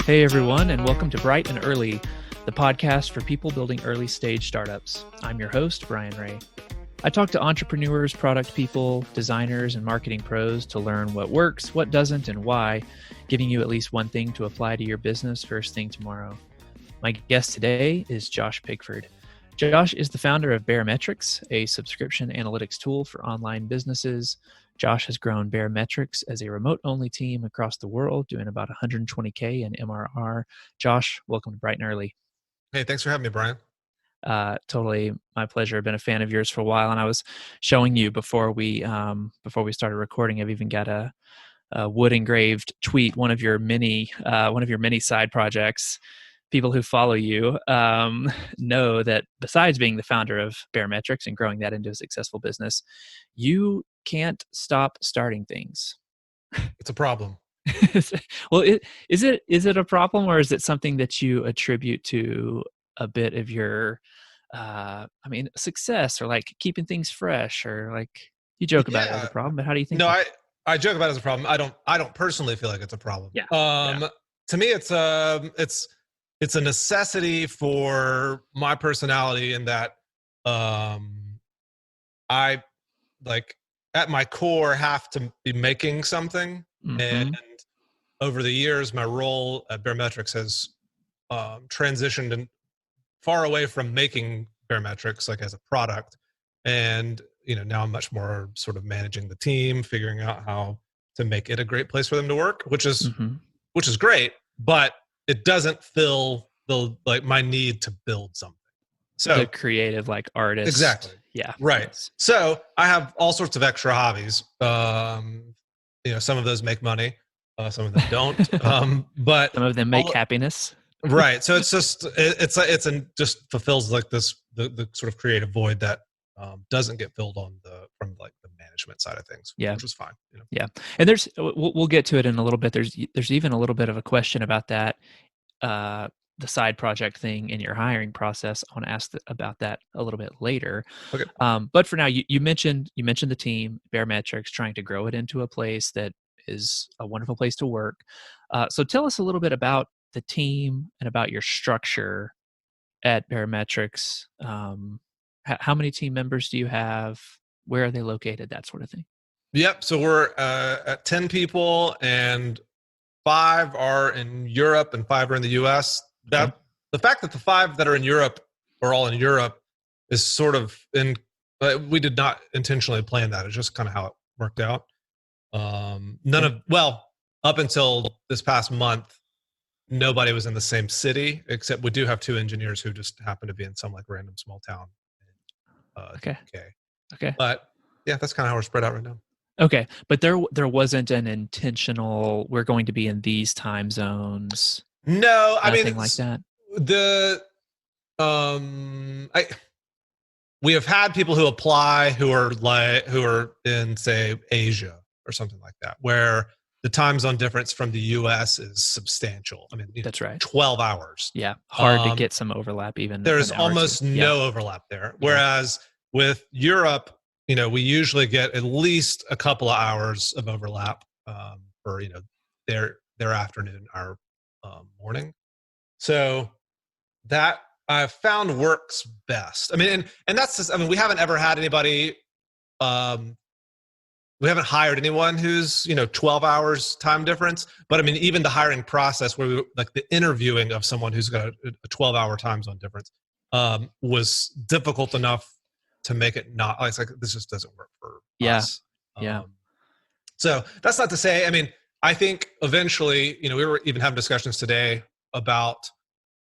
Hey everyone, and welcome to Bright and Early, the podcast for people building early stage startups. I'm your host, Brian Ray. I talk to entrepreneurs, product people, designers, and marketing pros to learn what works, what doesn't, and why, giving you at least one thing to apply to your business first thing tomorrow. My guest today is Josh Pigford. Josh is the founder of Baremetrics, a subscription analytics tool for online businesses. Josh has grown Baremetrics as a remote-only team across the world, doing about 120K in MRR. Josh, welcome to Bright and Early. Hey, thanks for having me, Brian. Totally my pleasure. I've been a fan of yours for a while, and I was showing you before we started recording. I've even got a wood engraved tweet, one of your many side projects. People who follow you know that besides being the founder of Baremetrics and growing that into a successful business, you can't stop starting things. It's a problem. Well, is it a problem, or is it something that you attribute to a bit of your, success, or like keeping things fresh, or like you joke about it as a problem, but how do you think? No, I joke about it as a problem. I don't personally feel like it's a problem. Yeah. To me, it's a necessity for my personality in that I like at my core have to be making something. Mm-hmm. And over the years, my role at Baremetrics has transitioned and far away from making Baremetrics like as a product. And, now I'm much more sort of managing the team, figuring out how to make it a great place for them to work, which is great, but it doesn't fill my need to build something. So the creative, like artist. Exactly. Yeah. Right. Yes. So I have all sorts of extra hobbies. Some of those make money, some of them don't. But some of them make happiness. Right. So it's just just fulfills like the sort of creative void that doesn't get filled from the management side of things. Yeah. Which is fine. Yeah. And we'll get to it in a little bit. There's even a little bit of a question about that. The side project thing in your hiring process. I want to ask about that a little bit later. Okay. But for now, you mentioned the team, Baremetrics, trying to grow it into a place that is a wonderful place to work. So tell us a little bit about the team and about your structure at Baremetrics. How many team members do you have? Where are they located? That sort of thing. Yep. So we're at 10 people, and 5 are in Europe and 5 are in the US. Okay. The fact that the 5 that are in Europe are all in Europe is sort of we did not intentionally plan that. It's just kind of how it worked out. Up until this past month, nobody was in the same city, except we do have 2 engineers who just happen to be in some like random small town. Okay. But yeah, that's kind of how we're spread out right now. Okay. But there wasn't an intentional, we're going to be in these time zones. No, nothing like that. We have had people who apply who are in, say, Asia or something like that, where the time zone difference from the US is substantial. That's right. 12 hours. Yeah. Hard to get some overlap even. There's almost no overlap there. Whereas with Europe, we usually get at least a couple of hours of overlap for, their afternoon, our morning. So that I've found works best. And that's just, we haven't ever had anybody, we haven't hired anyone who's, 12 hours time difference. But even the hiring process where the interviewing of someone who's got a 12-hour time zone difference was difficult enough to make it not, it's like, this just doesn't work for us. So that's not to say, I think eventually, we were even having discussions today about,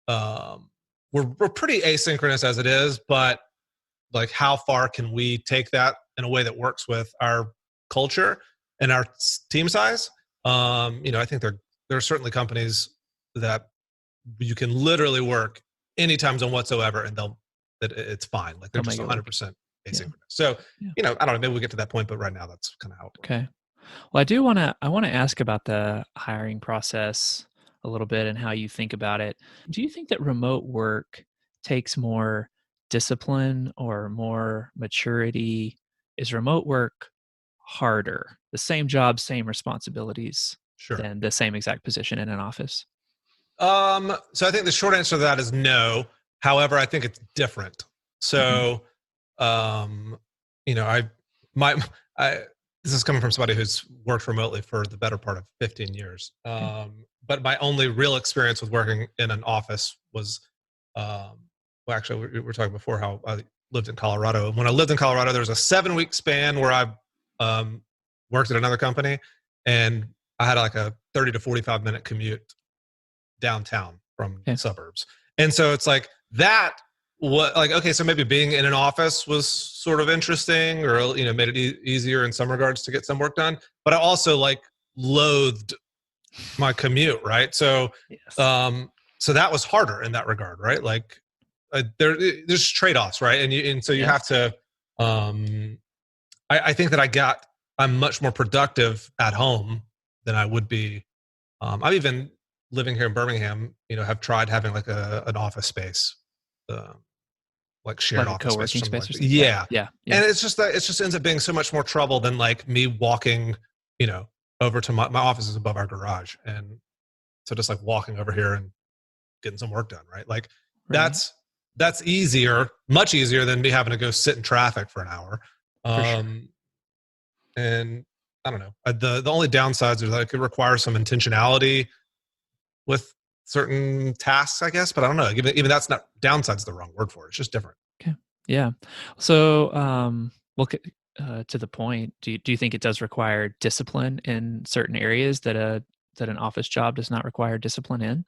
we're pretty asynchronous as it is, but like how far can we take that in a way that works with our culture and our team size? I think there are certainly companies that you can literally work any time zone whatsoever, and it's fine. Like they're just 100% asynchronous. Yeah. So, I don't know, maybe we'll get to that point, but right now that's kind of how it works. Okay. Well, I want to ask about the hiring process a little bit and how you think about it. Do you think that remote work takes more discipline or more maturity? Is remote work harder? The same job, same responsibilities, sure, than the same exact position in an office? So I think the short answer to that is no. However, I think it's different. So, you know, my, I, this is coming from somebody who's worked remotely for the better part of 15 years. But my only real experience with working in an office was, well, actually, we were talking before how I lived in Colorado. When I lived in Colorado, there was a 7-week span where I worked at another company, and I had like a 30 to 45-minute commute downtown from the suburbs. And so it's like that, what, like, okay, so maybe being in an office was sort of interesting, or, you know, made it easier in some regards to get some work done. But I also like loathed my commute, right? So, so that was harder in that regard, right? Like, there's trade-offs, right? And so you have to, I think that I'm much more productive at home than I would be. I've even, living here in Birmingham, you know, have tried having like an office space, like shared like a office space co-working or something. space or Like something. yeah. Yeah. And it's just that it just ends up being so much more trouble than like me walking, you know, over to my office is above our garage. And so just like walking over here and getting some work done, right? Like that's easier, much easier than me having to go sit in traffic for an hour. For sure. And I don't know. The only downsides are that it could require some intentionality with certain tasks, I guess. But I don't know. Even that's not, downside's the wrong word for it. It's just different. Okay. Yeah. So, well, to the point, do you think it does require discipline in certain areas that an office job does not require discipline in?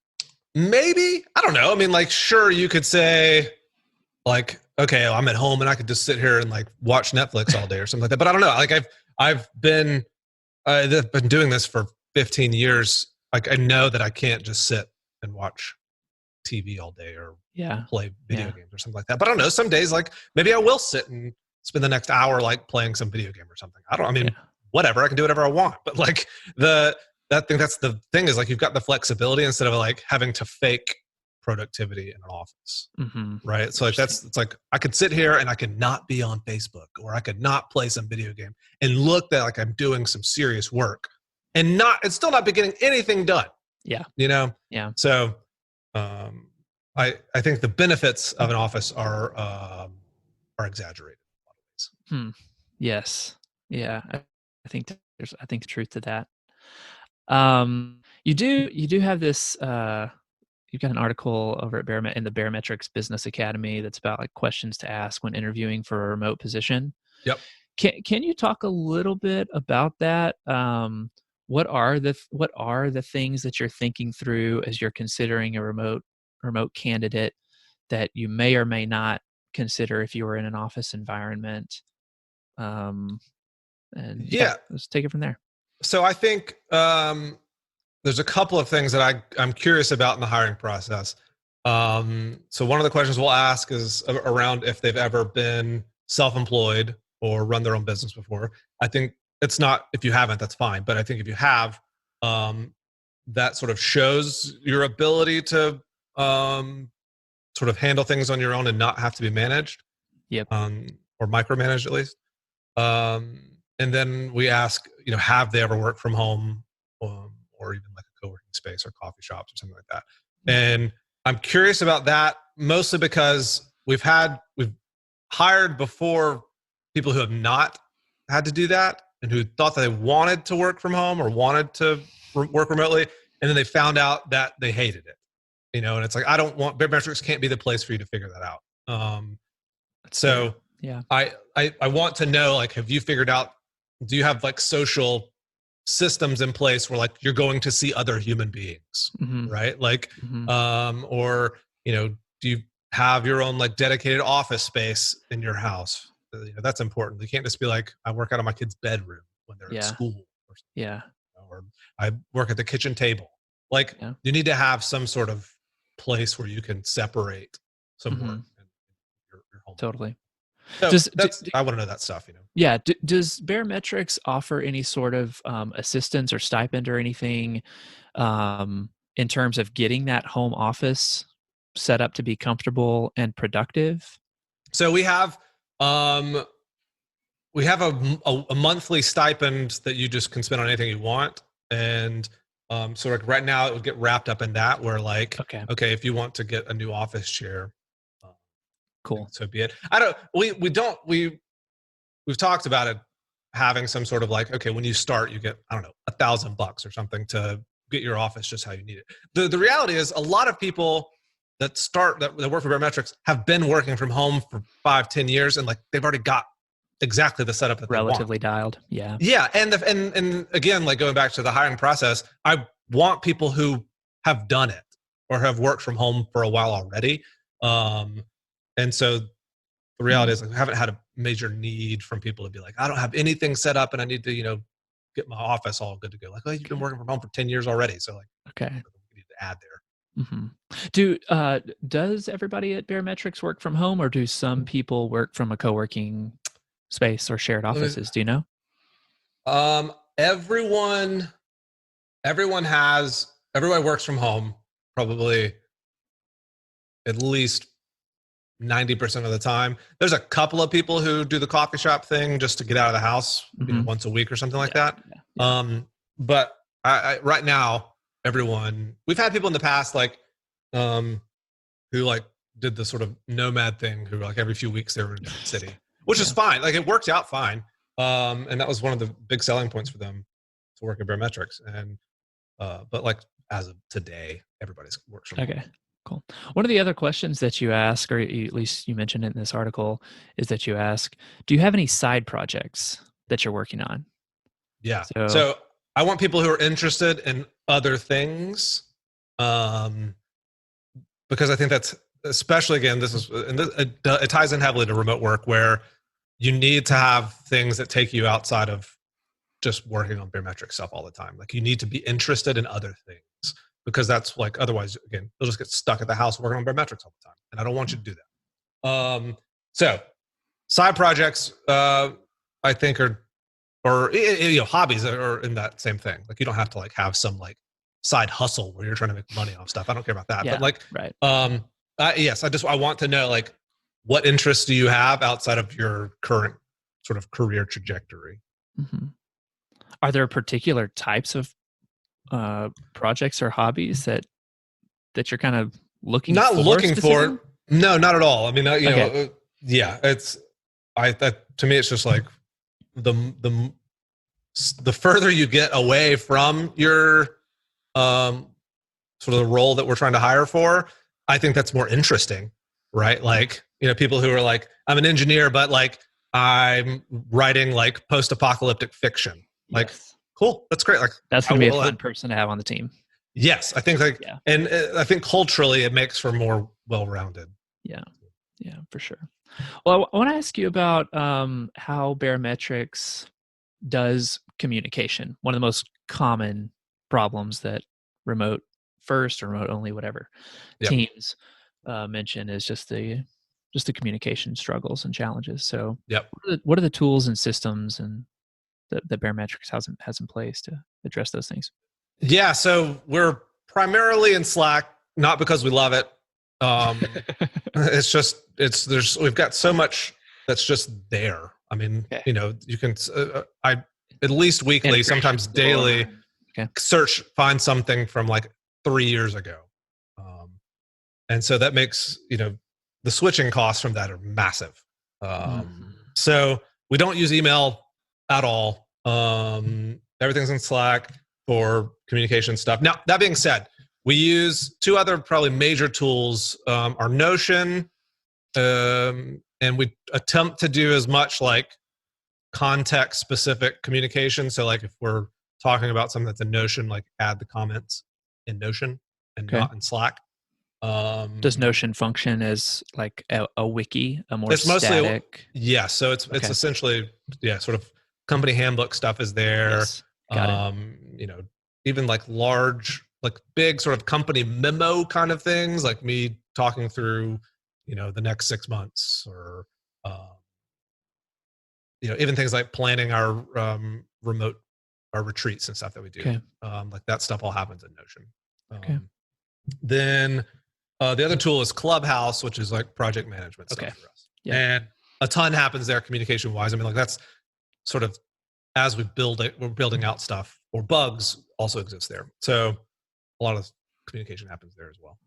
Maybe. I don't know. I mean, like, sure, you could say, like, okay, I'm at home and I could just sit here and like watch Netflix all day or something like that. But I don't know. Like, I've been doing this for 15 years. Like, I know that I can't just sit and watch TV all day or play video games or something like that. But I don't know. Some days, like, maybe I will sit and spend the next hour like playing some video game or something. I mean, whatever. I can do whatever I want. But like that's the thing, is like you've got the flexibility instead of like having to fake productivity in an office. Right. So like it's like I could sit here and I could not be on Facebook, or I could not play some video game and look that like I'm doing some serious work and still not be getting anything done. Yeah. You know? Yeah. So I think the benefits of an office are exaggerated in a lot of ways. Yes. Yeah. I think there's truth to that. You do have this, you've got an article over at in the Baremetrics Business Academy that's about like questions to ask when interviewing for a remote position. Yep. Can you talk a little bit about that? What are the things that you're thinking through as you're considering a remote candidate that you may or may not consider if you were in an office environment? And let's take it from there. So I think there's a couple of things that I'm curious about in the hiring process. So one of the questions we'll ask is around if they've ever been self-employed or run their own business before. I think it's not, if you haven't, that's fine. But I think if you have, that sort of shows your ability to sort of handle things on your own and not have to be managed. Yep. Or micromanaged at least. And then we ask, you know, have they ever worked from home, or even like a co-working space or coffee shops or something like that. And I'm curious about that, mostly because we've hired before people who have not had to do that and who thought that they wanted to work from home or wanted to work remotely. And then they found out that they hated it, you know, and it's like, Baremetrics can't be the place for you to figure that out. So yeah, I want to know, like, have you figured out, do you have like social systems in place where like you're going to see other human beings, right? Like, or, you know, do you have your own like dedicated office space in your house? You know, that's important. You can't just be like, I work out of my kid's bedroom when they're at school, or I work at the kitchen table. Like, you need to have some sort of place where you can separate some work and your home. Totally. So I want to know that stuff, you know. Yeah. Does Baremetrics offer any sort of assistance or stipend or anything in terms of getting that home office set up to be comfortable and productive? So we have a monthly stipend that you just can spend on anything you want, and So like right now it would get wrapped up in that where like, Okay. okay, if you want to get a new office chair, Cool. so be it. We've talked about it having some sort of like, okay, when you start, you get, I don't know, $1,000 or something to get your office just how you need it. The reality is a lot of people that work for Baremetrics have been working from home for 5-10 years. And like, they've already got exactly the setup that they want. Relatively dialed. Yeah. Yeah. And again, like going back to the hiring process, I want people who have done it or have worked from home for a while already. And so the reality is like, I haven't had a major need from people to be like, I don't have anything set up and I need to, get my office all good to go. Like, oh, you've been working from home for 10 years already. So like, okay. We need to add there. Does everybody at Baremetrics work from home, or do some people work from a co-working space or shared offices? Do you know? Everyone works from home probably at least 90% of the time. There's a couple of people who do the coffee shop thing just to get out of the house, once a week or something like that. Yeah. But I right now, we've had people in the past, like, who like did the sort of nomad thing, who like every few weeks they were in a different city, which is fine. Like it worked out fine. And that was one of the big selling points for them to work at Baremetrics. And, but like as of today, everybody's works from home. Cool. One of the other questions that you ask, or at least you mentioned it in this article, is that you ask, do you have any side projects that you're working on? Yeah. So I want people who are interested in other things, because I think that's, especially again, it ties in heavily to remote work, where you need to have things that take you outside of just working on Baremetrics stuff all the time. Like you need to be interested in other things. Because that's like, otherwise, again, you'll just get stuck at the house working on Baremetrics all the time. And I don't want you to do that. So side projects, I think or hobbies are in that same thing. Like you don't have to like have some like side hustle where you're trying to make money off stuff. I don't care about that. But like, yes, I want to know like, what interests do you have outside of your current sort of career trajectory? Mm-hmm. Are there particular types of projects or hobbies that you're kind of looking for? No, not at all. I mean, it's to me it's just like the further you get away from your sort of the role that we're trying to hire for, I think that's more interesting, right? Like, people who are like, I'm an engineer, but like I'm writing like post-apocalyptic fiction. Like, cool. That's great. Like that's going to be a fun person to have on the team. Yes. I think and I think culturally it makes for more well-rounded. Yeah. Yeah, for sure. Well, I want to ask you about how Baremetrics does communication. One of the most common problems that remote first or remote only, whatever teams mention is just the communication struggles and challenges. So what are the tools and systems and that Baremetrics has in place to address those things? Yeah, so we're primarily in Slack, not because we love it. We've got so much that's just there. I mean, you can, at least weekly, sometimes daily, find something from like 3 years ago. And so that makes, the switching costs from that are massive. So we don't use email at all. Everything's in Slack for communication stuff. Now, that being said, we use two other probably major tools, our Notion, and we attempt to do as much like context-specific communication. So like if we're talking about something that's in Notion, like add the comments in Notion and not in Slack. Does Notion function as like a wiki, a more static? So it's essentially, sort of company handbook stuff is there. Yes. Got it. Even like large, like big sort of company memo kind of things, like me talking through, the next 6 months, or, even things like planning our our retreats and stuff that we do. Like that stuff all happens in Notion. Then the other tool is Clubhouse, which is like project management stuff for us. And a ton happens there communication wise. I mean, like that's sort of, as we build it, we're building out stuff or bugs. also exists there. So a lot of communication happens there as well.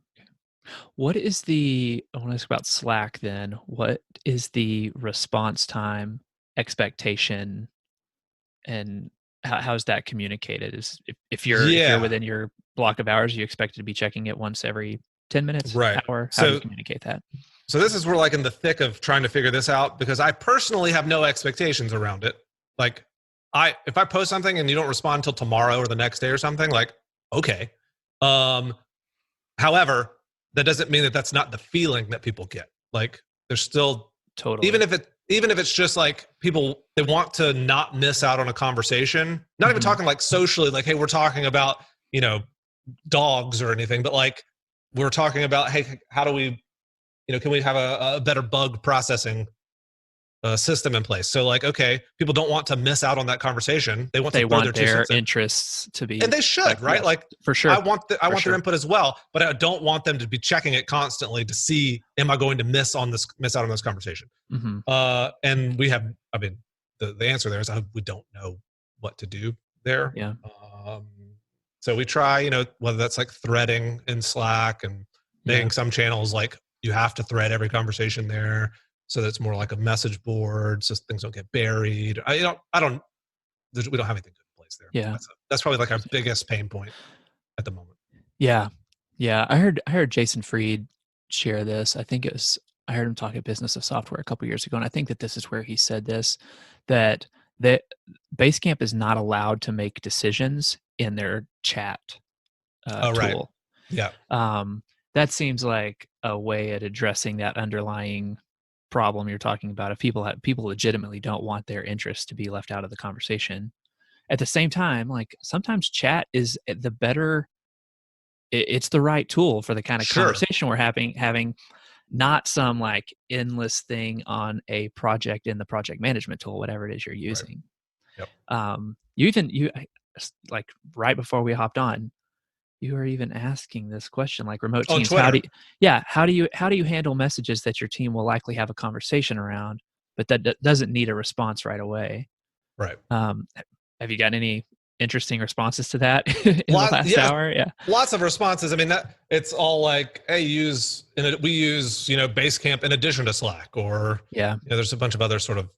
What is I want to ask about Slack then. What is the response time expectation, and how's that communicated? If you're Yeah, within your block of hours, you expect to be checking it once every 10 minutes, right. hour? How do you So communicate that? this is where like in the thick of trying to figure this out, because I personally have no expectations around it. Like if I post something and you don't respond until tomorrow or the next day or something, like, okay. However, that doesn't mean that that's not the feeling that people get. Like there's still, Totally. even if it's just like people, they want to not miss out on a conversation, not even talking like socially, like, hey, we're talking about, dogs or anything, but like we're talking about, hey, how do we, can we have a better bug processing system in place? So like, okay, people don't want to miss out on that conversation. They want to They throw their want two their cents in, interests to be, and they should, right? yes, Like for sure. I want sure. their input as well, but I don't want them to be checking it constantly to see, am I going to miss out on this conversation? And we have, I mean, the answer there is we don't know what to do there. Yeah. So we try, whether that's like threading in Slack and making some channels like you have to thread every conversation there, so that's more like a message board, so things don't get buried. We don't have anything good in place there. Yeah. That's probably like our biggest pain point at the moment. Yeah. Yeah. I heard Jason Fried share this. I heard him talk at Business of Software a couple years ago, and I think that this is where he said this, that Basecamp is not allowed to make decisions in their chat tool. Right. Yeah. That seems like a way at addressing that underlying problem you're talking about. If people legitimately don't want their interests to be left out of the conversation. At the same time, like sometimes chat is it's the right tool for the kind of conversation we're having, not some like endless thing on a project in the project management tool, whatever it is you're using. Right. Yep. You like right before we hopped on, you were even asking this question, like remote teams. How do you handle messages that your team will likely have a conversation around, but that doesn't need a response right away? Right. Have you got any interesting responses to that in the last hour? Yeah. Lots of responses. I mean, that it's all like, hey, we use Basecamp in addition to Slack, or there's a bunch of other sort of,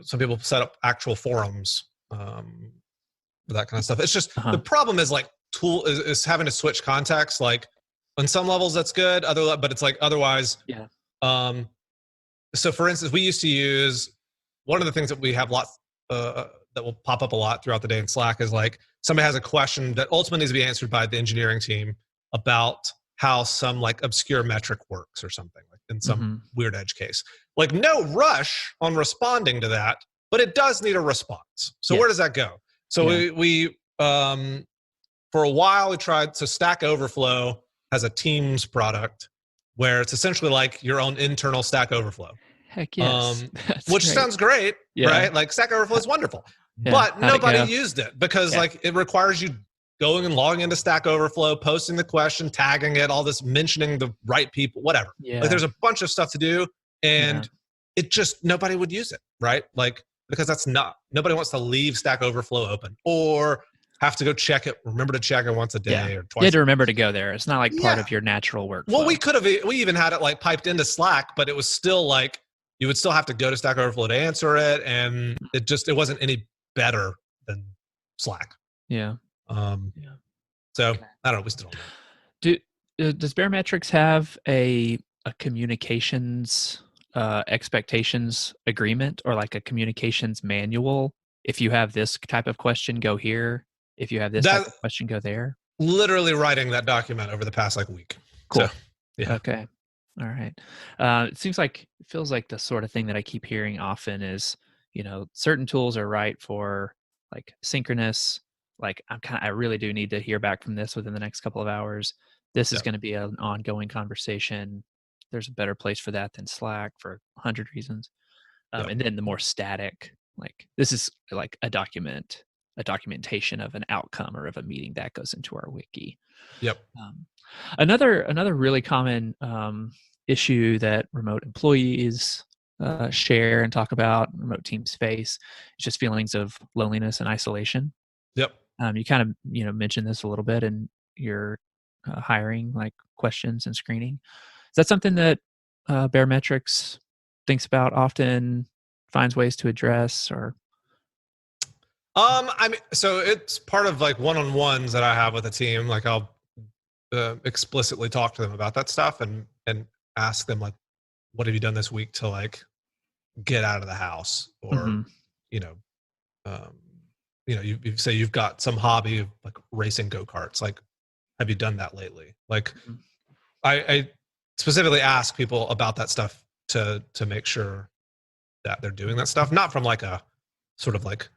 some people set up actual forums for that kind of stuff. It's just the problem is like is having to switch contexts. Like on some levels that's good, but it's like otherwise. Yeah. So for instance, we used to use, one of the things that we have lots that will pop up a lot throughout the day in Slack is like somebody has a question that ultimately needs to be answered by the engineering team about how some like obscure metric works or something, like in some weird edge case. Like no rush on responding to that, but it does need a response. So where does that go? So we for a while we tried, so Stack Overflow has a Teams product where it's essentially like your own internal Stack Overflow. Heck yes. Which sounds great, right? Like Stack Overflow is wonderful, but nobody used it because like it requires you going and logging into Stack Overflow, posting the question, tagging it, all this, mentioning the right people, whatever. Like there's a bunch of stuff to do, and it just, nobody would use it, right? Like, because nobody wants to leave Stack Overflow open or have to go check it, remember to check it once a day or twice. You had to remember to go there. It's not like part of your natural workflow. Well, we even had it like piped into Slack, but it was still like, you would still have to go to Stack Overflow to answer it, and it wasn't any better than Slack. Yeah. So I don't know. We still don't know. Does Baremetrics have a communications expectations agreement, or like a communications manual? If you have this type of question, go here. If you have this type of question, go there. Literally writing that document over the past like week. Cool. So, okay. All right. It feels like the sort of thing that I keep hearing often is, certain tools are right for like synchronous, like I really do need to hear back from this within the next couple of hours. This is going to be an ongoing conversation. There's a better place for that than Slack for 100 reasons. And then the more static, like this is like a documentation of an outcome or of a meeting that goes into our wiki. Yep. Another really common issue that remote employees share and talk about, remote teams face, is just feelings of loneliness and isolation. Yep. You kind of, mentioned this a little bit in your hiring, like questions and screening. Is that something that Baremetrics thinks about often, finds ways to address, or? I mean, so it's part of like one-on-ones that I have with a team. Like I'll explicitly talk to them about that stuff and ask them like, what have you done this week to like get out of the house, or Mm-hmm. you know, um, you say you've got some hobby of like racing go-karts. Like, have you done that lately? Like, Mm-hmm. I specifically ask people about that stuff to make sure that they're doing that stuff, not from like a sort of like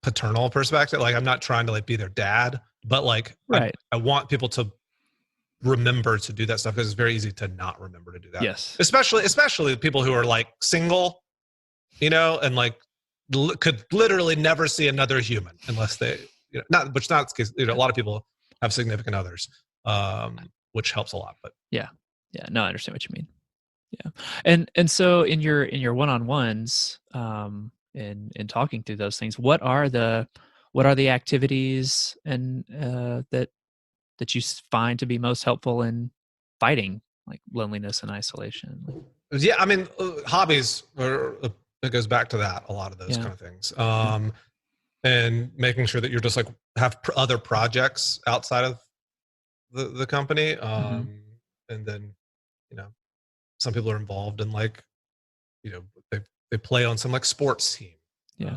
paternal perspective. Like I'm not trying to like be their dad, but like Right. I want people to remember to do that stuff because it's very easy to not remember to do that. Yes. Especially people who are like single, and like could literally never see another human unless they, not, which not because a lot of people have significant others, which helps a lot. But Yeah. No, I understand what you mean. Yeah. And so in your one-on-ones, in talking through those things, what are the activities and that you find to be most helpful in fighting like loneliness and isolation? yeah, I mean, hobbies it goes back to that, a lot of those Yeah. kind of things. Yeah. And making sure that you're just like have other projects outside of the company. Mm-hmm. And then, you know, some people are involved in like, they play on some like sports team, Yeah.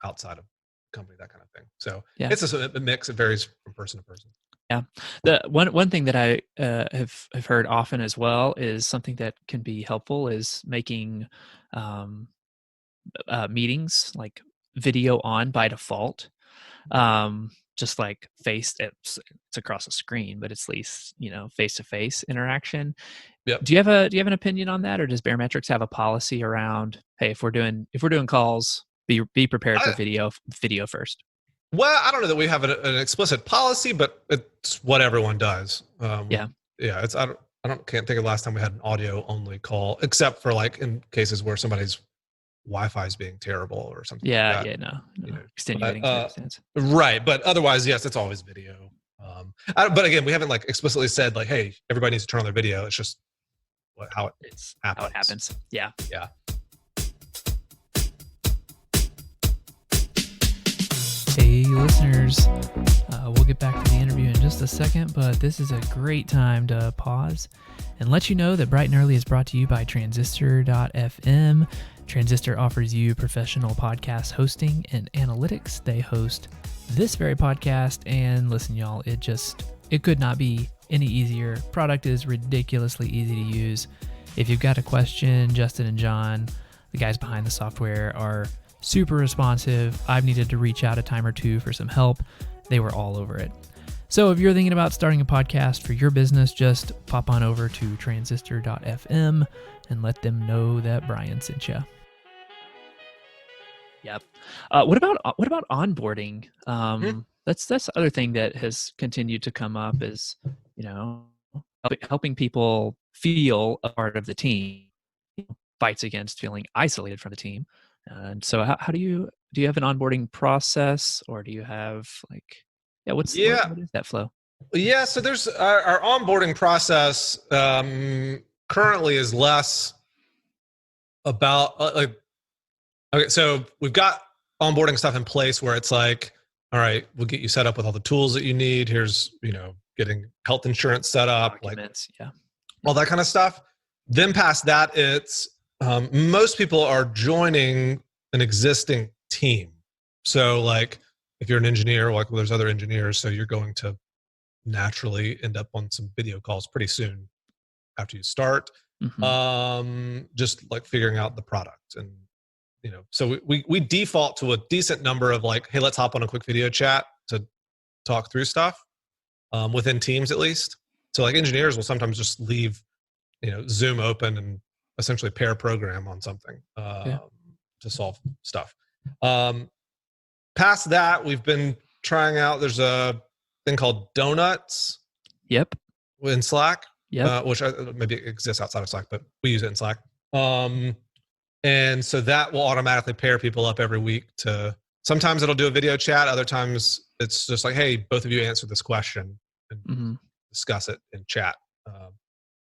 outside of company, that kind of thing. So Yeah. it's a mix. It varies from person to person. Yeah. The one thing that I have heard often as well is something that can be helpful is making um, meetings like video on by default. Just like it's across a screen, but it's at least face to face interaction. Yep. Do you have an opinion on that, or does Baremetrics have a policy around, hey, if we're doing calls, be prepared for I, video first? well, I don't know that we have an explicit policy, but it's what everyone does. Yeah. Yeah, can't think of the last time we had an audio only call, except for like in cases where somebody's Wi-Fi is being terrible or something like Yeah. that. Yeah. No. But, Extenuating circumstance. right. But otherwise, yes, it's always video. But again, we haven't like explicitly said like, hey, everybody needs to turn on their video. It's just how it happens. How it happens. Yeah. Yeah. Hey, listeners. We'll get back to the interview in just a second, but this is a great time to pause and let you know that Bright and Early is brought to you by Transistor.fm. Transistor offers you professional podcast hosting and analytics. They host this very podcast, and listen, y'all, it could not be any easier. Product is ridiculously easy to use. If you've got a question, Justin and John, the guys behind the software, are super responsive. I've needed to reach out a time or two for some help. They were all over it. So if you're thinking about starting a podcast for your business, just pop on over to transistor.fm and let them know that Brian sent you. Yep. What about onboarding? That's the other thing that has continued to come up is, helping people feel a part of the team, fights against feeling isolated from the team. And so how do you have an onboarding process, or do you have like, what is that flow? Yeah. So there's our onboarding process currently is less about okay, so we've got onboarding stuff in place where it's like, all right, we'll get you set up with all the tools that you need. Here's, getting health insurance set up, Documents, all that kind of stuff. Then past that, it's most people are joining an existing team. So like if you're an engineer, like there's other engineers, so you're going to naturally end up on some video calls pretty soon after you start. Mm-hmm. Just like figuring out the product. And so we default to a decent number of like, hey, let's hop on a quick video chat to talk through stuff, within teams at least. So like engineers will sometimes just leave, Zoom open and essentially pair program on something to solve stuff. Past that, we've been trying out, there's a thing called Donuts. Yep. In Slack. Yep. Which maybe exists outside of Slack, but we use it in Slack. And so that will automatically pair people up every week to sometimes it'll do a video chat. Other times it's just like, hey, both of you answer this question and discuss it in chat.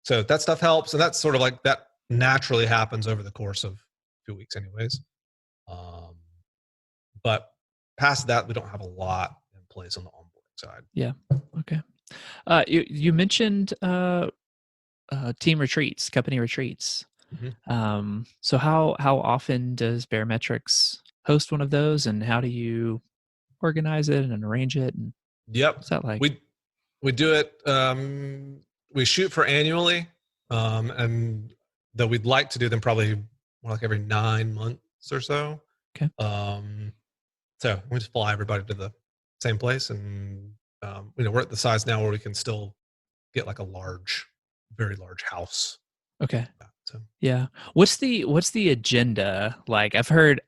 So that stuff helps. And that's sort of like that naturally happens over the course of 2 weeks anyways. But past that, we don't have a lot in place on the onboarding side. Yeah. Okay. You mentioned team retreats, company retreats. So how often does Baremetrics host one of those, and how do you organize it and arrange it? And what's that like? We do it. We shoot for annually, and though we'd like to do them probably more like every 9 months or so. Okay. So we just fly everybody to the same place, and we're at the size now where we can still get like a very large house. Okay. Yeah. What's the agenda like? I've heard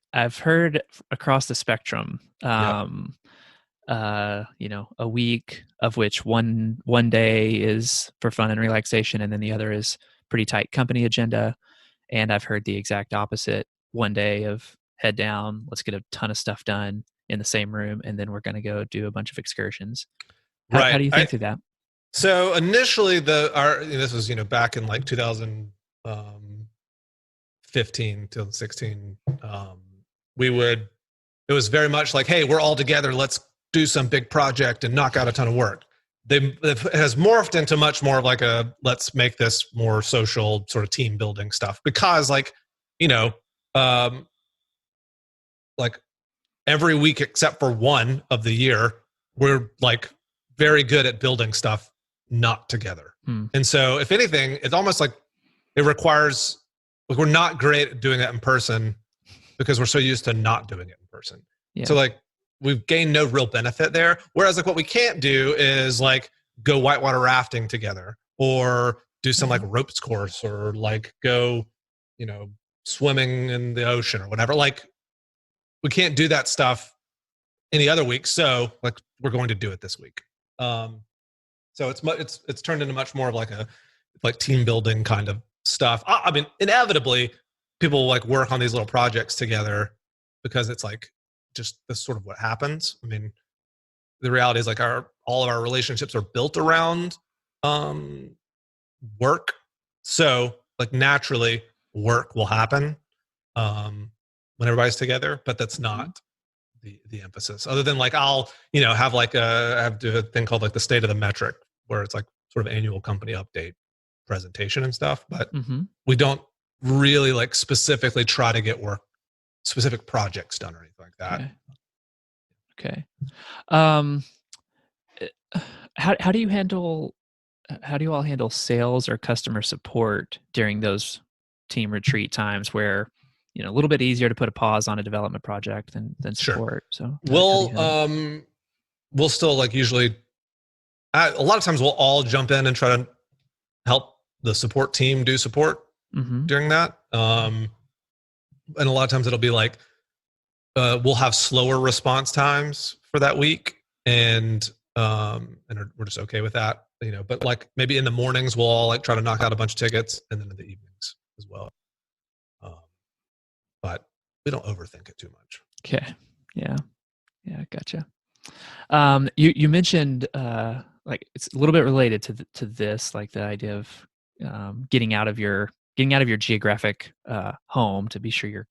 across the spectrum. A week of which one day is for fun and relaxation, and then the other is pretty tight company agenda. And I've heard the exact opposite. One day of head down, let's get a ton of stuff done in the same room, and then we're going to go do a bunch of excursions. How do you think through that? So initially, this was back in like 2015 till 2016. It was very much like, hey, we're all together. Let's do some big project and knock out a ton of work. It has morphed into much more of like let's make this more social sort of team building stuff, because like every week except for one of the year, we're like very good at building stuff not together. And so if anything, it's almost like it requires, like, we're not great at doing that in person because we're so used to not doing it in person. Yeah. So like we've gained no real benefit there. Whereas like what we can't do is like go whitewater rafting together, or do some like ropes course, or like go, swimming in the ocean or whatever. Like we can't do that stuff any other week. So like we're going to do it this week. So it's turned into much more of like a team building kind of stuff. I mean, inevitably people will like work on these little projects together because it's like just this sort of what happens. I mean, the reality is like all of our relationships are built around work. So like naturally work will happen when everybody's together, but that's not the emphasis, other than like I'll have do a thing called like the state of the metric, where it's like sort of annual company update presentation and stuff, but we don't really like specifically try to get specific projects done or anything like that. Okay. How do you all handle sales or customer support during those team retreat times where a little bit easier to put a pause on a development project than support? Sure. So we'll still like usually a lot of times we'll all jump in and try to help the support team do support during that. And a lot of times it'll be like we'll have slower response times for that week, and we're just okay with that, but like maybe in the mornings we'll all like try to knock out a bunch of tickets, and then in the evenings as well. But we don't overthink it too much. Okay. Yeah. Gotcha. You mentioned like it's a little bit related to this, like the idea of getting out of your geographic home to be sure you're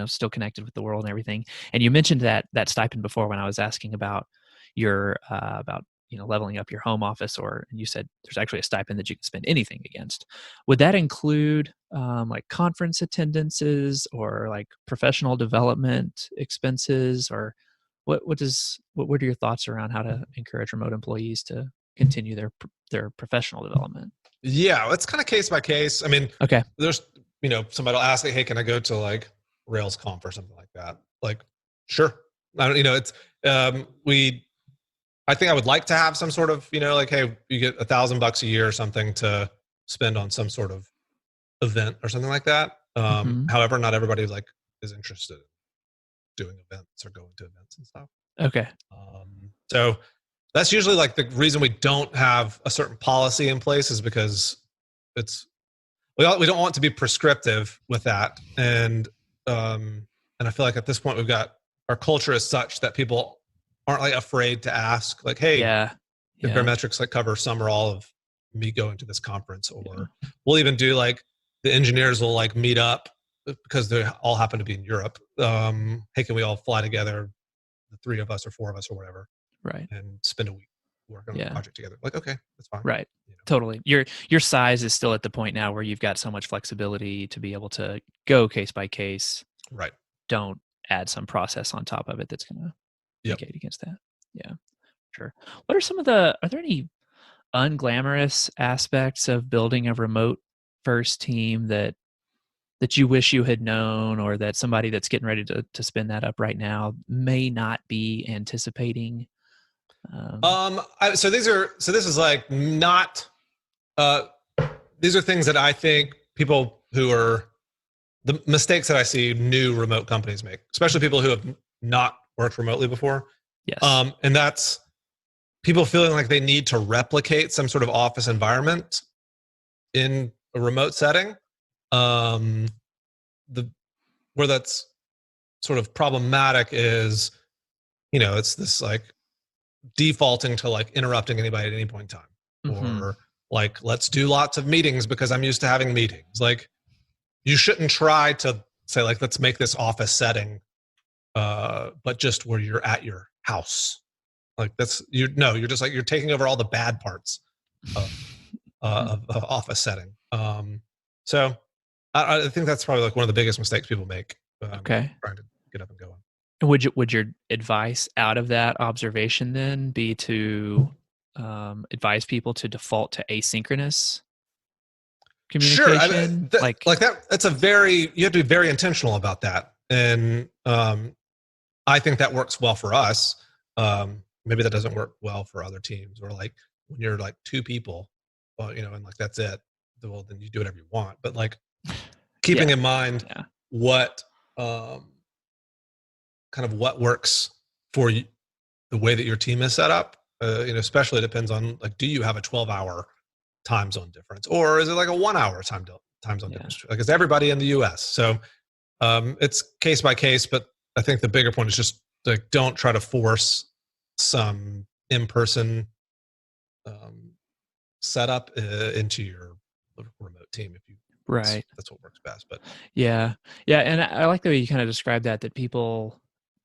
still connected with the world and everything. And you mentioned that stipend before when I was asking about your about leveling up your home office, and you said there's actually a stipend that you can spend anything against. Would that include like conference attendances or like professional development expenses, or what are your thoughts around how to encourage remote employees to continue their professional development? Yeah, it's kind of case by case. I mean, okay, there's somebody will ask, hey, can I go to like Rails Conf or something like that? Like, sure. I don't, it's I think I would like to have some sort of, like, hey, you get $1,000 a year or something to spend on some sort of event or something like that. However, not everybody like is interested in doing events or going to events and stuff. Okay. So that's usually like the reason we don't have a certain policy in place, is because we don't want to be prescriptive with that. And I feel like at this point we've got our culture is such that people aren't like afraid to ask, like, hey, Yeah. if Yeah. Baremetrics like cover some or all of me going to this conference, or we'll even do like the engineers will like meet up because they all happen to be in Europe. Hey, can we all fly together, the 3 of us or 4 of us or whatever, Right. and spend a week working on a project together? Like, okay, that's fine. Right. You know? Totally. Your size is still at the point now where you've got so much flexibility to be able to go case by case. Right. Don't add some process on top of it that's going to Yep. negate against that. Yeah, sure. What are are there any unglamorous aspects of building a remote first team that you wish you had known, or that somebody that's getting ready to spin that up right now may not be anticipating? So this is like not, these are things that I think people who are the mistakes that I see new remote companies make, especially people who have not worked remotely before. Yes. And that's people feeling like they need to replicate some sort of office environment in a remote setting. The Where that's sort of problematic is, it's this like defaulting to like interrupting anybody at any point in time, Mm-hmm. or like, let's do lots of meetings because I'm used to having meetings. Like, you shouldn't try to say like, let's make this office setting, but just where you're at your house. Like you're just like, you're taking over all the bad parts of of office setting. So I think that's probably like one of the biggest mistakes people make. Okay. Trying to get up and going. Would your advice out of that observation then be to advise people to default to asynchronous Sure. communication? Like that. That's you have to be very intentional about that. And I think that works well for us. Maybe that doesn't work well for other teams, or like when you're like 2 people, well, and like that's it. Well, then you do whatever you want. But like keeping in mind what kind of what works for you, the way that your team is set up. Especially it depends on like, do you have a 12-hour time zone difference, or is it like a 1-hour time zone difference? Like, is everybody in the U.S.? So it's case by case, but I think the bigger point is just like, don't try to force some in-person setup into your remote team. If you Right. that's what works best. But yeah, and I like the way you kind of described that people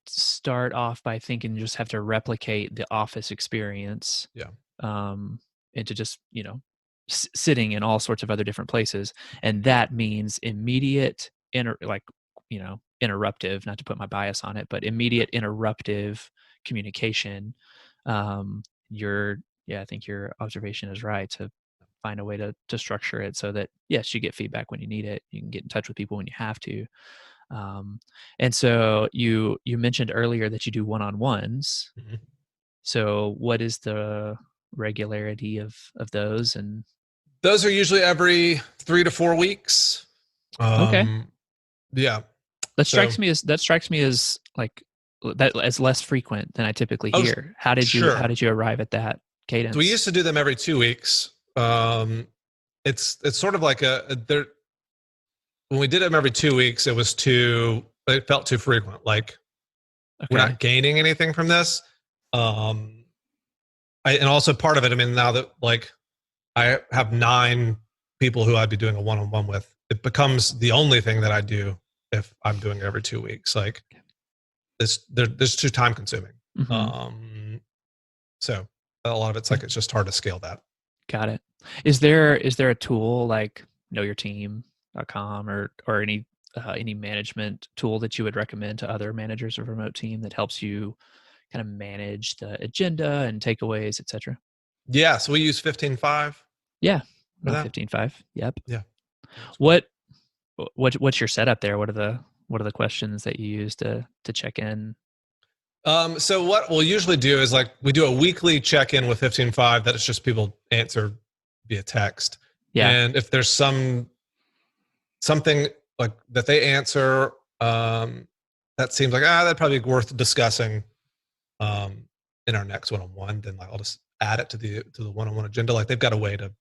start off by thinking you just have to replicate the office experience. Yeah. Into just sitting in all sorts of other different places, and that means immediate interruptive, not to put my bias on it, but immediate interruptive communication. I think your observation is right, to find a way to structure it so that, yes, you get feedback when you need it, you can get in touch with people when you have to. And so you mentioned earlier that you do one-on-ones. Mm-hmm. So what is the regularity of those? And those are usually every 3 to 4 weeks. Okay. Yeah. That strikes me as like that as less frequent than I typically hear. How did you arrive at that cadence? So we used to do them every 2 weeks. It's sort of like when we did them every 2 weeks, it felt too frequent. Like, we're not gaining anything from this. And also part of it, I mean, now that like I have 9 people who I'd be doing a one-on-one with, it becomes the only thing that I do if I'm doing it every 2 weeks. Like, there's too time consuming. Mm-hmm. So a lot of it's like, it's just hard to scale that. Got it. Is there a tool like knowyourteam.com or any management tool that you would recommend to other managers of a remote team that helps you kind of manage the agenda and takeaways, et cetera? Yeah. So we use 15.5. Yeah. 15.5. Yep. Yeah. What's your setup there? What are the questions that you use to check in? So what we'll usually do is like, we do a weekly check-in with 15.5 that it's just people answer via text. Yeah. And if there's something like that they answer, that seems like, that'd probably be worth discussing in our next one-on-one, then like, I'll just add it to the one-on-one agenda. Like, they've got a way to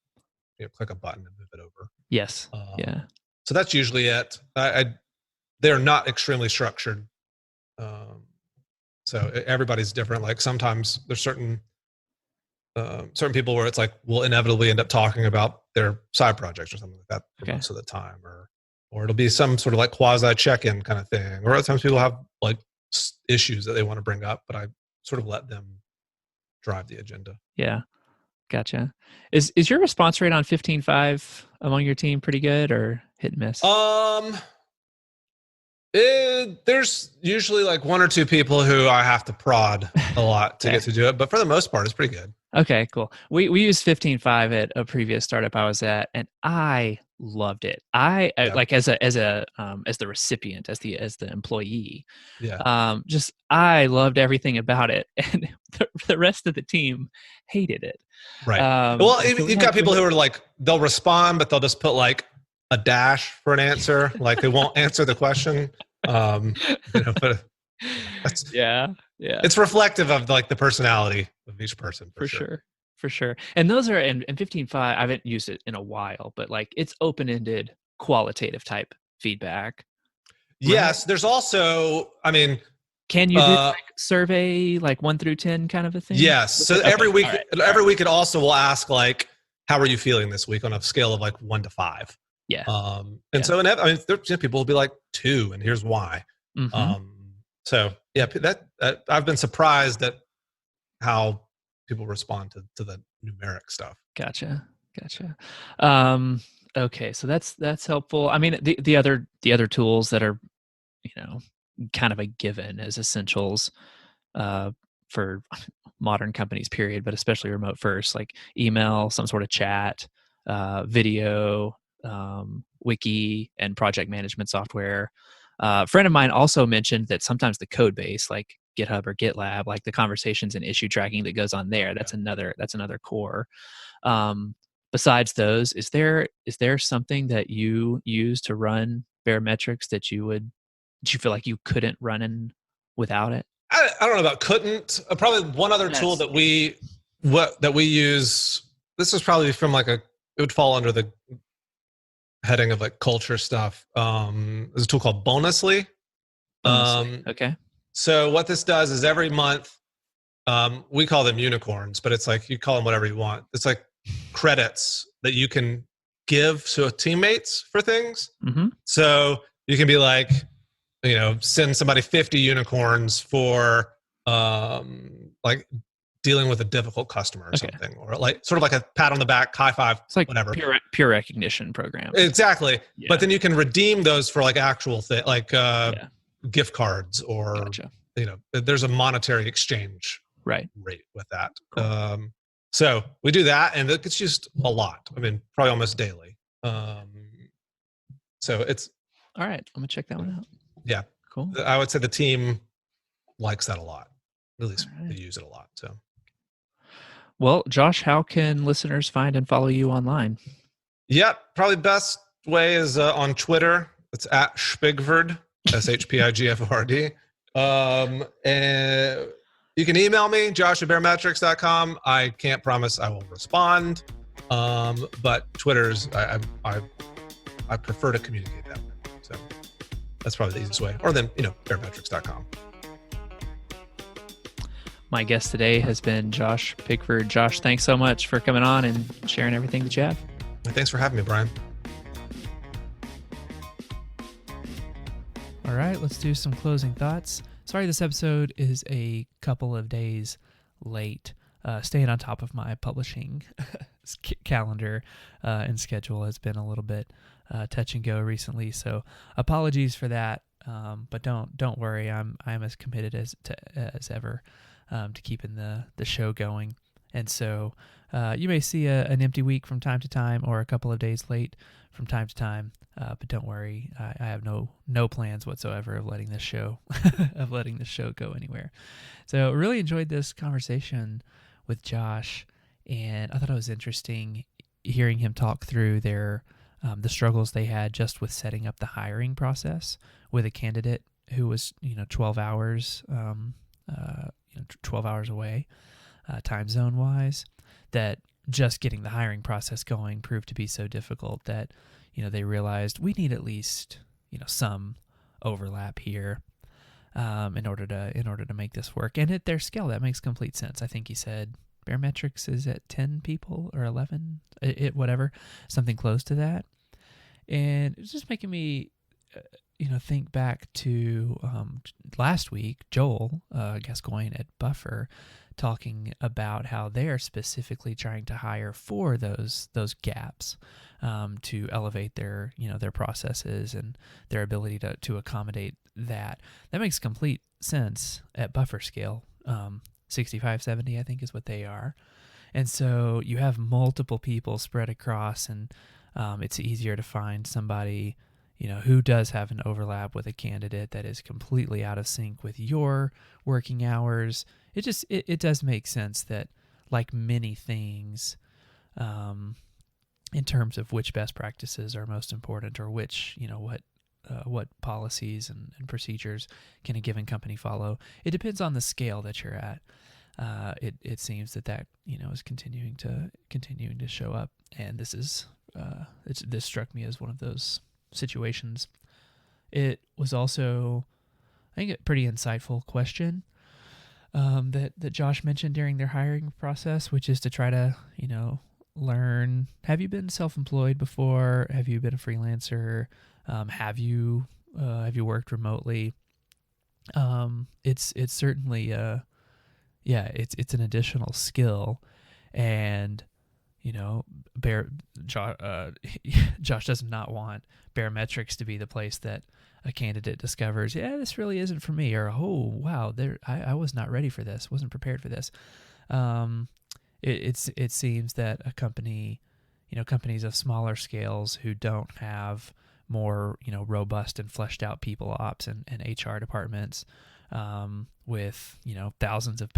click a button and move it over. Yes. Yeah. So that's usually it. They're not extremely structured. So everybody's different. Like sometimes there's certain people where it's like we'll inevitably end up talking about their side projects or something like that for most of the time, or it'll be some sort of like quasi check-in kind of thing. Or other times people have like issues that they want to bring up, but I sort of let them drive the agenda. Yeah. Gotcha. Is your response rate on 15.5 among your team pretty good or hit and miss? There's usually like one or two people who I have to prod a lot to get to do it, but for the most part, it's pretty good. Okay, cool. We used 15.5 at a previous startup I was at, and I loved it. I like as the recipient, as the employee. Yeah. Just I loved everything about it, and the rest of the team hated it. Right. Well, you've got people who are like they'll respond, but they'll just put like a dash for an answer, like they won't answer the question. But that's, it's reflective of like the personality of each person for sure. And those are in 15.5. I haven't used it in a while, but like it's open-ended, qualitative type feedback. Yes, right? There's also, I mean, can you do like survey like 1 through 10 kind of a thing? Yes. So every week it also will ask like, how are you feeling this week on a scale of like 1 to 5? Yeah. So people will be like 2, and here's why. Mm-hmm. So yeah, that I've been surprised at how people respond to the numeric stuff. Gotcha. Okay, so that's helpful. I mean, the other tools that are, kind of a given as essentials for modern companies, period, but especially remote first, like email, some sort of chat, video, wiki, and project management software. A friend of mine also mentioned that sometimes the code base, like GitHub or GitLab, like the conversations and issue tracking that goes on there, that's another core. Besides those, is there something that you use to run Baremetrics that you feel like you couldn't run in without it? I don't know about couldn't. Probably one other tool that we use. This is probably from like it would fall under the heading of like culture stuff. There's a tool called Bonusly. Okay. So what this does is every month, we call them unicorns, but it's like you call them whatever you want. It's like credits that you can give to teammates for things. Mm-hmm. So you can be like, send somebody 50 unicorns for like dealing with a difficult customer or something, or like sort of like a pat on the back, high five, it's like whatever. Peer recognition program. Exactly. Yeah. But then you can redeem those for like actual thing, like gift cards, or there's a monetary exchange rate with that. Cool. So we do that, and it gets used a lot. I mean, probably almost daily. So it's all right. I'm gonna check that one out. Yeah, cool. I would say the team likes that a lot. At least they use it a lot. So, well, Josh, how can listeners find and follow you online? Yep, probably best way is on Twitter. It's at Spigford, SHPIGFORD. And you can email me, josh@baremetrics.com. I can't promise I will respond, but Twitter's I prefer to communicate that way. So that's probably the easiest way. Or then, baremetrics.com. My guest today has been Josh Pigford. Josh, thanks so much for coming on and sharing everything that you have. Thanks for having me, Brian. All right, let's do some closing thoughts. Sorry this episode is a couple of days late. Staying on top of my publishing calendar and schedule has been a little bit touch and go recently, so apologies for that. But don't worry, I'm as committed as ever to keeping the show going. And so you may see an empty week from time to time, or a couple of days late from time to time. But don't worry, I have no plans whatsoever of letting this show go anywhere. So really enjoyed this conversation with Josh, and I thought it was interesting hearing him talk through the struggles they had just with setting up the hiring process with a candidate who was 12 hours 12 hours away, time zone wise, that just getting the hiring process going proved to be so difficult that they realized we need at least some overlap here. in order to make this work. And at their scale, that makes complete sense. I think he said Baremetrics is at 10 people or 11, whatever, something close to that. And it's just making me, think back to last week, Joel Gascoigne at Buffer talking about how they're specifically trying to hire for those gaps to elevate their processes and their ability to accommodate that. That makes complete sense at Buffer scale. 65, 70, I think is what they are. And so you have multiple people spread across, and it's easier to find somebody who does have an overlap with a candidate that is completely out of sync with your working hours. It does make sense that, like many things, in terms of which best practices are most important, or which, what policies and procedures can a given company follow, it depends on the scale that you're at. It seems that is continuing to show up, and this struck me as one of those situations. It was also, I think, a pretty insightful question that Josh mentioned during their hiring process, which is to try to learn, have you been self-employed before? Have you been a freelancer? Have you worked remotely? It's certainly it's an additional skill, and Josh does not want Baremetrics to be the place that a candidate discovers, this really isn't for me, or, oh wow, I was not ready for this, wasn't prepared for this. It seems that a company, companies of smaller scales who don't have more robust and fleshed out people ops and HR departments, with thousands of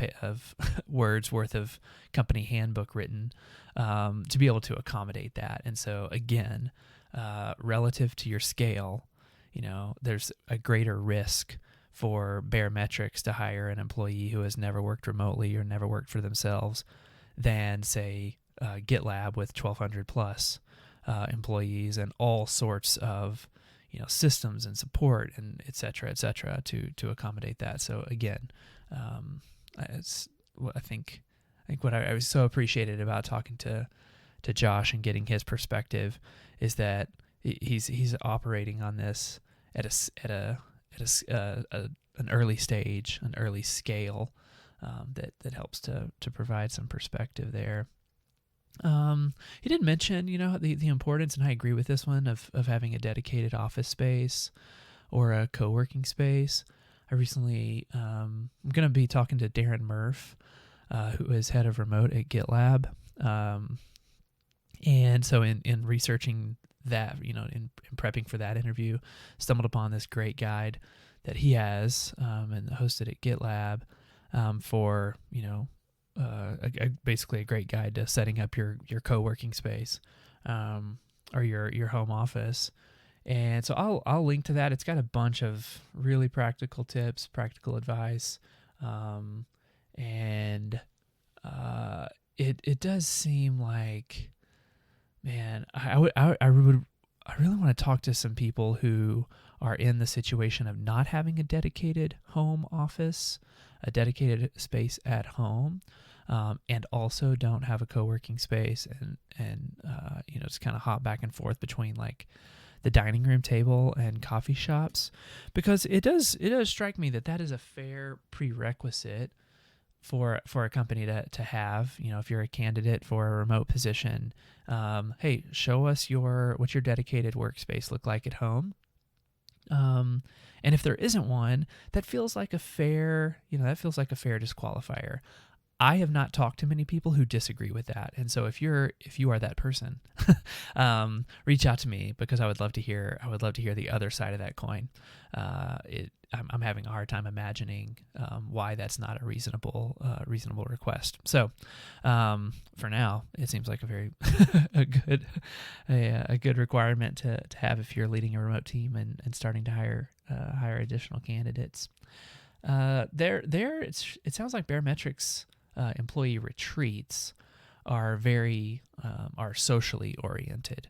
words worth of company handbook written, to be able to accommodate that. And so again, relative to your scale, there's a greater risk for Baremetrics to hire an employee who has never worked remotely or never worked for themselves than, say, GitLab with 1,200 plus employees and all sorts of systems and support and et cetera, to accommodate that. So again, it's what I think what I was so appreciated about talking to Josh and getting his perspective is that he's operating on this at an early stage, an early scale, that helps to provide some perspective there. He did mention, the importance, and I agree with this one, of having a dedicated office space or a co-working space. I recently, I'm going to be talking to Darren Murph, who is head of remote at GitLab. And so in researching that, in prepping for that interview, stumbled upon this great guide that he has, and hosted at GitLab, for, basically a great guide to setting up your co-working space, or your home office. And so I'll link to that. It's got a bunch of really practical tips, practical advice, and it does seem like, man, I really want to talk to some people who are in the situation of not having a dedicated home office, a dedicated space at home, and also don't have a co-working space, and just kind of hop back and forth between like the dining room table and coffee shops, because it does strike me that is a fair prerequisite for a company to have. If you're a candidate for a remote position, hey, show us what your dedicated workspace look like at home. And if there isn't one, that feels like a fair disqualifier. I have not talked to many people who disagree with that, and so if you are that person, reach out to me, because I would love to hear the other side of that coin. I'm having a hard time imagining why that's not a reasonable request. So for now, it seems like a very a good requirement to have if you're leading a remote team and starting to hire additional candidates. It sounds like Baremetrics employee retreats are are socially oriented,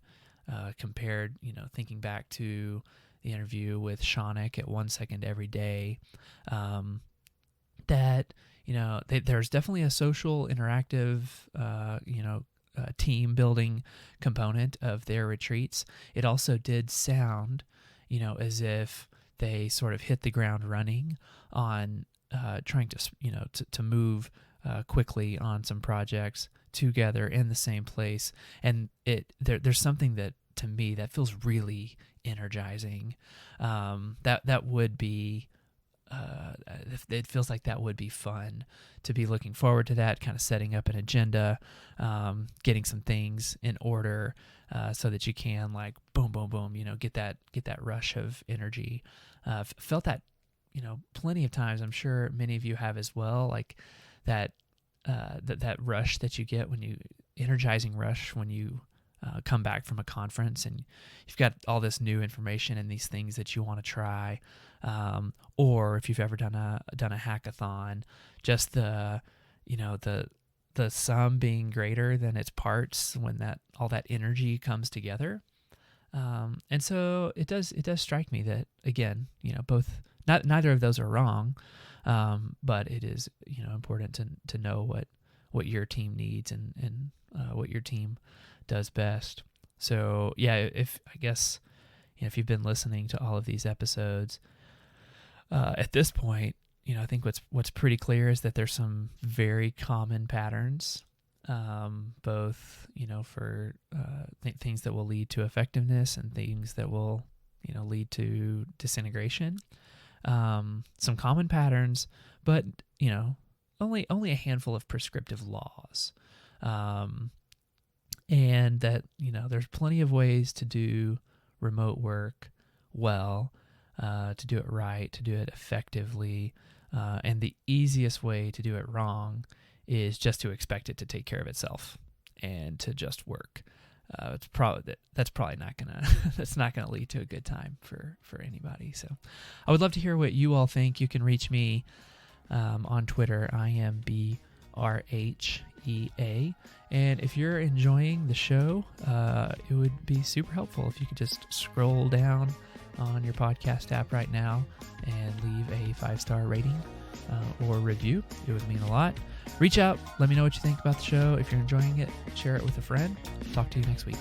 compared, thinking back to the interview with Shaunik at 1 Second Every Day, that, there's definitely a social, interactive, team building component of their retreats. It also did sound, as if they sort of hit the ground running on trying to move quickly on some projects together in the same place. And there's something that, to me, that feels really energizing. That would be, it feels like that would be fun to be looking forward to, that kind of setting up an agenda, getting some things in order, so that you can, like, boom, boom, boom, get that rush of energy. Felt that, plenty of times. I'm sure many of you have as well, like that rush that you get energizing rush when you come back from a conference and you've got all this new information and these things that you want to try, or if you've ever done a hackathon, just the sum being greater than its parts when all that energy comes together. And so it does strike me that, again, neither of those are wrong, but it is, important to know what your team needs and what your team does best. So yeah, if you've been listening to all of these episodes, at this point, I think what's pretty clear is that there's some very common patterns, both, for things that will lead to effectiveness and things that will, lead to disintegration. Some common patterns, but, only a handful of prescriptive laws. And that, there's plenty of ways to do remote work well, to do it right, to do it effectively. And the easiest way to do it wrong is just to expect it to take care of itself and to just work. That's probably not gonna lead to a good time for anybody. So I would love to hear what you all think. You can reach me on Twitter. I am BRHEA. And if you're enjoying the show, it would be super helpful if you could just scroll down on your podcast app right now and leave a 5-star rating or review. It would mean a lot. Reach out. Let me know what you think about the show. If you're enjoying it, share it with a friend. Talk to you next week.